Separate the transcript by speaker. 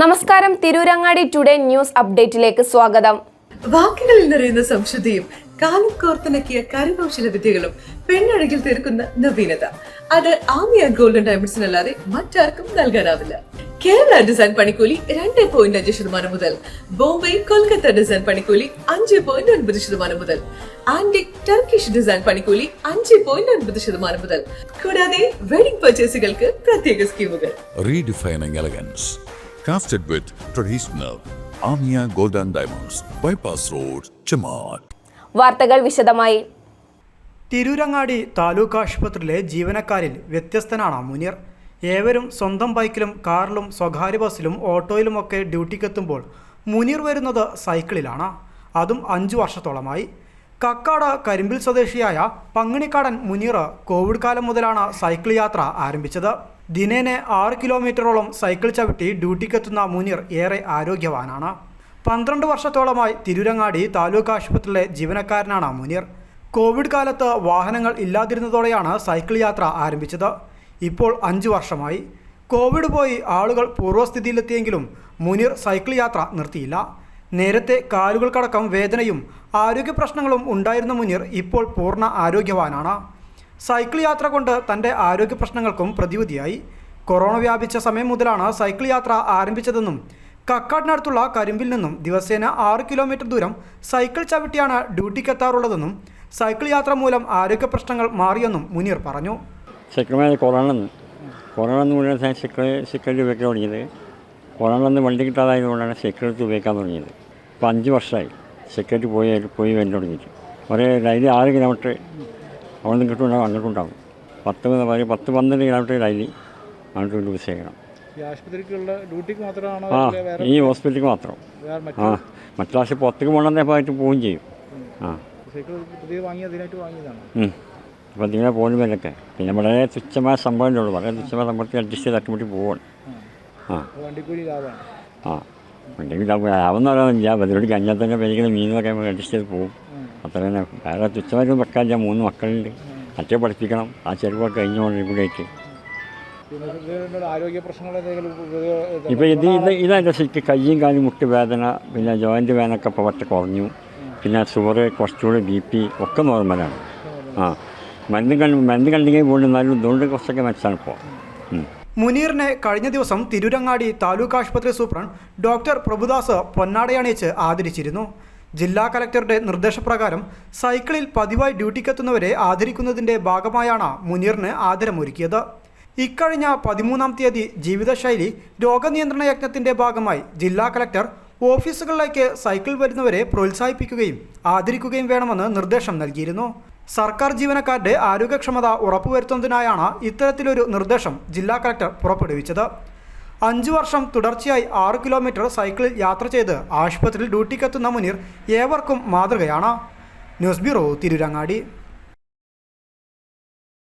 Speaker 1: നമസ്കാരം, Tirurangadi today news അപ്ഡേറ്റിലേക്ക് സ്വാഗതം.
Speaker 2: വാക്കുകളിൽ നിറയുന്ന സംശുദ്ധിയും കാലം കോർത്തിണക്കിയ കരകൗശല വിദ്യകളും പെണ്ണഴകിൽ തീർക്കുന്ന നവീനത അത് ആമിയ ഗോൾഡൻ ഡയമണ്ട്സിനല്ലാതെ മറ്റാർക്കും നൽകാനാവില്ല. കേരള ഡിസൈൻ പണിക്കൂലി 2.5% മുതൽ, ബോംബെ കൊൽക്കത്ത ഡിസൈൻ പണിക്കൂലി 5.9% മുതൽ, ആന്റിക് ടർക്കിഷ് ഡിസൈൻ പണിക്കൂലി 5.9% മുതൽ, കൂടാതെ വെഡിംഗ് പർച്ചേസുകൾക്ക് പ്രത്യേക സ്കീമുകൾ.
Speaker 3: Redefining elegance, crafted with traditional Amia Golden Diamonds, Bypass Road, Chamat.
Speaker 1: വാർത്തകൾ വിശദമായി.
Speaker 4: തിരൂരങ്ങാടി താലൂക്ക് ആശുപത്രിയിലെ ജീവനക്കാരിൽ വ്യത്യസ്തനാണ് മുനീർ. ഏവരും സ്വന്തം ബൈക്കിലും കാറിലും സ്വകാര്യ ബസ്സിലും ഓട്ടോയിലുമൊക്കെ ഡ്യൂട്ടിക്കെത്തുമ്പോൾ മുനീർ വരുന്നത് സൈക്കിളിലാണ്. അതും 5 വർഷത്തോളമായി. കക്കാട് കരിമ്പിൽ സ്വദേശിയായ പങ്ങിണിക്കാടൻ മുനീർ കോവിഡ് കാലം മുതലാണ് സൈക്കിൾ യാത്ര ആരംഭിച്ചത്. ദിനേന 6 കിലോമീറ്ററോളം സൈക്കിൾ ചവിട്ടി ഡ്യൂട്ടിക്കെത്തുന്ന മുനീർ ഏറെ ആരോഗ്യവാനാണ്. 12 വർഷത്തോളമായി തിരൂരങ്ങാടി താലൂക്ക് ആശുപത്രിയിലെ ജീവനക്കാരനാണ് മുനീർ. കോവിഡ് കാലത്ത് വാഹനങ്ങൾ ഇല്ലാതിരുന്നതോടെയാണ് സൈക്കിൾ യാത്ര ആരംഭിച്ചത്. ഇപ്പോൾ 5 വർഷമായി. കോവിഡ് പോയി ആളുകൾ പൂർവ്വസ്ഥിതിയിലെത്തിയെങ്കിലും മുനീർ സൈക്കിൾ യാത്ര നിർത്തിയില്ല. നേരത്തെ കാലുകൾക്കടക്കം വേദനയും ആരോഗ്യ പ്രശ്നങ്ങളും ഉണ്ടായിരുന്ന മുനീർ ഇപ്പോൾ പൂർണ്ണ ആരോഗ്യവാനാണ്. സൈക്കിൾ യാത്ര കൊണ്ട് തൻ്റെ ആരോഗ്യ പ്രശ്നങ്ങൾക്കും പ്രതിവിധിയായി. കൊറോണ വ്യാപിച്ച സമയം മുതലാണ് സൈക്കിൾ യാത്ര ആരംഭിച്ചതെന്നും കക്കാടിനടുത്തുള്ള കരിമ്പിൽ നിന്നും ദിവസേന 6 കിലോമീറ്റർ ദൂരം സൈക്കിൾ ചവിട്ടിയാണ് ഡ്യൂട്ടിക്കെത്താറുള്ളതെന്നും സൈക്കിൾ യാത്ര മൂലം ആരോഗ്യ പ്രശ്നങ്ങൾ മാറിയെന്നും മുനീർ പറഞ്ഞു.
Speaker 5: കൊറോണ മുഴുവൻ സൈക്കിളിൽ ഉപയോഗിക്കാൻ തുടങ്ങിയത്. കൊറോണ വണ്ടി കിട്ടാതായതുകൊണ്ടാണ് സൈക്കിൾ എടുത്ത് ഉപയോഗിക്കാൻ തുടങ്ങിയത്. ഇപ്പോൾ 5 വർഷമായി സൈക്കിളിൽ പോയി വരാൻ തുടങ്ങിയിട്ട്. ഒരേ ഡെയിലി 6 കിലോമീറ്റർ അവിടെ നിന്ന് കിട്ടുണ്ടാവും, അങ്ങോട്ടുണ്ടാകും. 10-12 കിലോമീറ്റർ ഡെയിലി അങ്ങോട്ട് യൂസ് ചെയ്യണം. ഈ ഹോസ്പിറ്റലിലേക്ക് മാത്രം. മറ്റു പ്രാവശ്യം പുറത്തേക്ക് പോകണമെന്നേപ്പായിട്ട് പോവുകയും ചെയ്യും. അപ്പോൾ ഇതിനെ പോകുന്ന പേരൊക്കെ പിന്നെ വളരെ തുച്ഛമായ സംഭവമല്ലേ ഉള്ളൂ. വളരെ തുച്ഛമായ സംഭവത്തിൽ അഡ്ജസ്റ്റ് ചെയ്ത് തട്ടുമുട്ടി പോവാണ്. വണ്ടിക്കൂലി ലാഭമെന്ന് പറയാനില്ല. ബദിലോട്ട് കഴിഞ്ഞാൽ തന്നെ പേരിക്കുന്ന മീനൊക്കെ അഡ്ജസ്റ്റ് ചെയ്ത് പോകും. അത്ര തന്നെ. വേറെ തുച്ഛമായിട്ടൊന്നും വെക്കാനില്ല. 3 മക്കളുണ്ട്. അച്ഛനെ പഠിപ്പിക്കണം. ആ ചെറുപ്പൊക്കെ കഴിഞ്ഞോണ്ട് ഇവിടേക്ക് ഇപ്പോൾ ഇതല്ല ശരിക്കും കയ്യും കാലും മുട്ട് വേദന, പിന്നെ ജോയിൻ്റ് വേദനയൊക്കെ ഇപ്പോൾ ഒറ്റ കുറഞ്ഞു. പിന്നെ ഷുഗർ, കൊളസ്ട്രോൾ, BP ഒക്കെ നോർമലാണ്. മരുന്ന് കണ്ടെങ്കിൽ പോലും എന്നാലും ഇതുകൊണ്ട് കുറച്ചൊക്കെ മെച്ചാണ് ഇപ്പോൾ.
Speaker 4: മുനീറിനെ കഴിഞ്ഞ ദിവസം തിരൂരങ്ങാടി താലൂക്ക് ആശുപത്രി സൂപ്രണ്ട് ഡോക്ടർ പ്രഭുദാസ് പൊന്നാടയണിയിച്ച് ആദരിച്ചിരുന്നു. ജില്ലാ കലക്ടറുടെ നിർദ്ദേശപ്രകാരം സൈക്കിളിൽ പതിവായി ഡ്യൂട്ടിക്കെത്തുന്നവരെ ആദരിക്കുന്നതിൻ്റെ ഭാഗമായാണ് മുനീറിന് ആദരമൊരുക്കിയത്. ഇക്കഴിഞ്ഞ 13-ാം തീയതി ജീവിതശൈലി രോഗനിയന്ത്രണ യജ്ഞത്തിൻ്റെ ഭാഗമായി ജില്ലാ കലക്ടർ ഓഫീസുകളിലേക്ക് സൈക്കിൾ വരുന്നവരെ പ്രോത്സാഹിപ്പിക്കുകയും ആദരിക്കുകയും വേണമെന്ന് നിർദ്ദേശം നൽകിയിരുന്നു. സർക്കാർ ജീവനക്കാരുടെ ആരോഗ്യക്ഷമത ഉറപ്പുവരുത്തുന്നതിനായാണ് ഇത്തരത്തിലൊരു നിർദ്ദേശം ജില്ലാ കലക്ടർ പുറപ്പെടുവിച്ചത്. 5 വർഷം തുടർച്ചയായി 6 കിലോമീറ്റർ സൈക്കിളിൽ യാത്ര ചെയ്ത് ആശുപത്രിയിൽ ഡ്യൂട്ടിക്കെത്തുന്ന മുനീർ ഏവർക്കും മാതൃകയാണ്. News bureau, Tirurangadi.